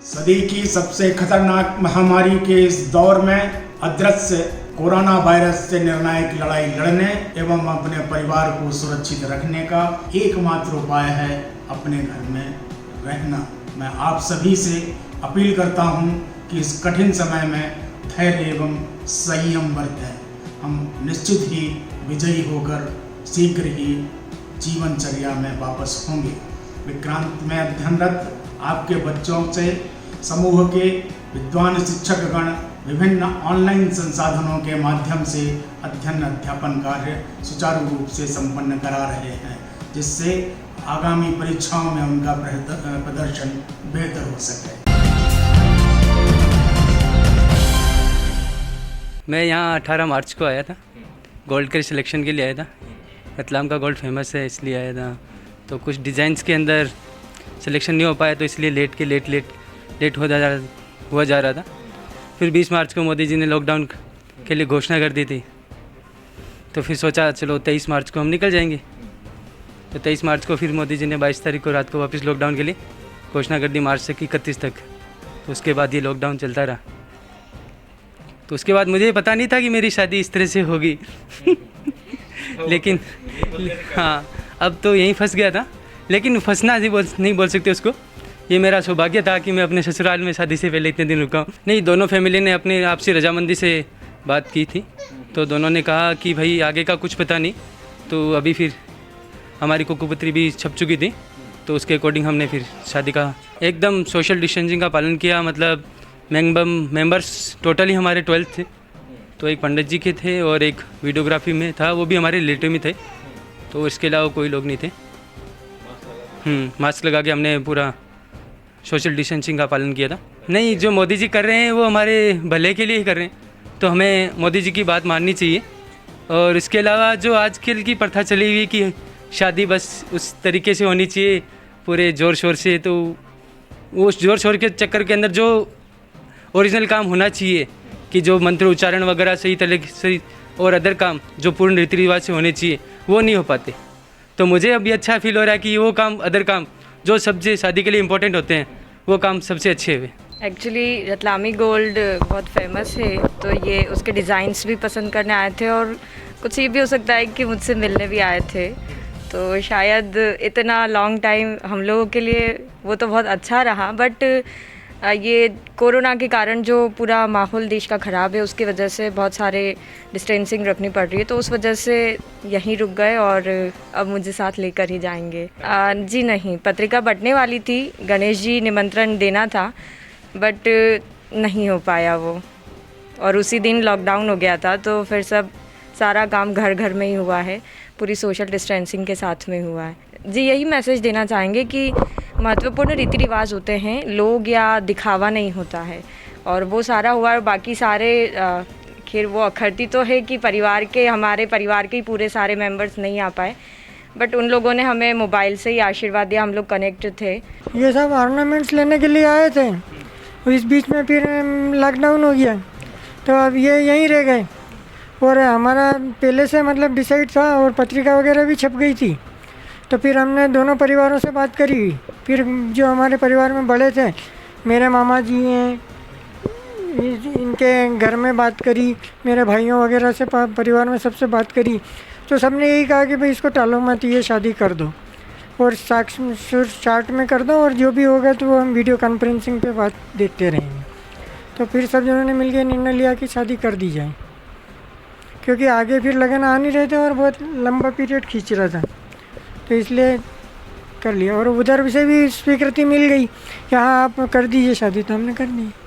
सदी की सबसे खतरनाक महामारी के इस दौर में अदृश्य कोरोना वायरस से निर्णायक लड़ाई लड़ने एवं अपने परिवार को सुरक्षित रखने का एकमात्र उपाय है अपने घर में रहना। मैं आप सभी से अपील करता हूं कि इस कठिन समय में धैर्य एवं संयम बरतें। हम निश्चित ही विजयी होकर शीघ्र ही जीवनचर्या में वापस होंगे। विक्रांत में अध्ययनरत आपके बच्चों से समूह के विद्वान शिक्षकगण विभिन्न ऑनलाइन संसाधनों के माध्यम से अध्ययन अध्यापन कार्य सुचारू रूप से संपन्न करा रहे हैं, जिससे आगामी परीक्षाओं में उनका प्रदर्शन बेहतर हो सके। मैं यहाँ 18 मार्च को आया था, गोल्ड के सिलेक्शन के लिए आया था। रतलाम का गोल्ड फेमस है इसलिए आया था। तो कुछ डिज़ाइंस के अंदर सिलेक्शन नहीं हो पाया, तो इसलिए लेट हुआ जा रहा था। फिर 20 मार्च को मोदी जी ने लॉकडाउन के लिए घोषणा कर दी थी, तो फिर सोचा चलो 23 मार्च को हम निकल जाएंगे। तो 23 मार्च को फिर मोदी जी ने 22 तारीख को रात को वापस लॉकडाउन के लिए घोषणा कर दी, मार्च से 31 तक। तो उसके बाद ये लॉकडाउन चलता रहा। तो उसके बाद मुझे पता नहीं था कि मेरी शादी इस तरह से होगी लेकिन हाँ, अब तो यहीं फंस गया था। लेकिन फंसना नहीं बोल सकते उसको। ये मेरा सौभाग्य था कि मैं अपने ससुराल में शादी से पहले इतने दिन रुका हूँ। नहीं, दोनों फैमिली ने अपने आपसी रजामंदी से बात की थी, तो दोनों ने कहा कि भाई आगे का कुछ पता नहीं। तो अभी फिर हमारी कुकुपुत्री भी छप चुकी थी, तो उसके अकॉर्डिंग हमने फिर शादी का एकदम सोशल डिस्टेंसिंग का पालन किया। मतलब मेंबर्स टोटली हमारे 12 थे। तो एक पंडित जी के थे और एक वीडियोग्राफी में था, वो भी हमारे रिलेटिव में थे। तो इसके अलावा कोई लोग नहीं थे। मास्क लगा के हमने पूरा सोशल डिस्टेंसिंग का पालन किया था। नहीं, जो मोदी जी कर रहे हैं वो हमारे भले के लिए ही कर रहे हैं, तो हमें मोदी जी की बात माननी चाहिए। और इसके अलावा जो आजकल की प्रथा चली हुई कि शादी बस उस तरीके से होनी चाहिए पूरे ज़ोर शोर से, तो उस ज़ोर शोर के चक्कर के अंदर जो ओरिजिनल काम होना चाहिए कि जो मंत्र उच्चारण वगैरह सही तरह से और अदर काम जो पूर्ण रीति रिवाज से होने चाहिए वो नहीं हो पाते। तो मुझे अभी अच्छा फील हो रहा है कि वो काम अदर काम जो सबसे शादी के लिए इम्पोर्टेंट होते हैं वो काम सबसे अच्छे हुए। एक्चुअली रतलामी गोल्ड बहुत फेमस है, तो ये उसके डिज़ाइंस भी पसंद करने आए थे और कुछ ये भी हो सकता है कि मुझसे मिलने भी आए थे। तो शायद इतना लॉन्ग टाइम हम लोगों के लिए वो तो बहुत अच्छा रहा, बट ये कोरोना के कारण जो पूरा माहौल देश का ख़राब है उसकी वजह से बहुत सारे डिस्टेंसिंग रखनी पड़ रही है, तो उस वजह से यहीं रुक गए और अब मुझे साथ लेकर ही जाएंगे। जी नहीं, पत्रिका बंटने वाली थी, गणेश जी निमंत्रण देना था, बट नहीं हो पाया वो। और उसी दिन लॉकडाउन हो गया था, तो फिर सारा काम घर में ही हुआ है, पूरी सोशल डिस्टेंसिंग के साथ में हुआ है। जी यही मैसेज देना चाहेंगे कि महत्वपूर्ण रीति रिवाज होते हैं, लोग या दिखावा नहीं होता है, और वो सारा हुआ। और बाकी सारे खैर वो अखरती तो है कि हमारे परिवार के ही पूरे सारे मेंबर्स नहीं आ पाए, बट उन लोगों ने हमें मोबाइल से ही आशीर्वाद दिया, हम लोग कनेक्ट थे। ये सब ऑर्नामेंट्स लेने के लिए आए थे, इस बीच में फिर लॉकडाउन हो गया, तो अब ये यहीं रह गए। और हमारा पहले से मतलब डिसाइड था और पत्रिका वगैरह भी छप गई थी, तो फिर हमने दोनों परिवारों से बात करी। फिर जो हमारे परिवार में बड़े थे, मेरे मामा जी हैं, इनके घर में बात करी, मेरे भाइयों वगैरह से परिवार में सबसे बात करी, तो सबने यही कहा कि भाई इसको टालो मत, ये शादी कर दो और चार्ट में कर दो, और जो भी होगा तो वो हम वीडियो कॉन्फ्रेंसिंग पे बात देखते रहेंगे। तो फिर सब जनों ने मिलकर निर्णय लिया कि शादी कर दी जाए, क्योंकि आगे फिर लगन आ नहीं रहे थे और बहुत लंबा पीरियड खींच रहा था, तो इसलिए कर लिया। और उधर से भी स्वीकृति मिल गई कि हाँ आप कर दीजिए शादी, तो हमने कर दी।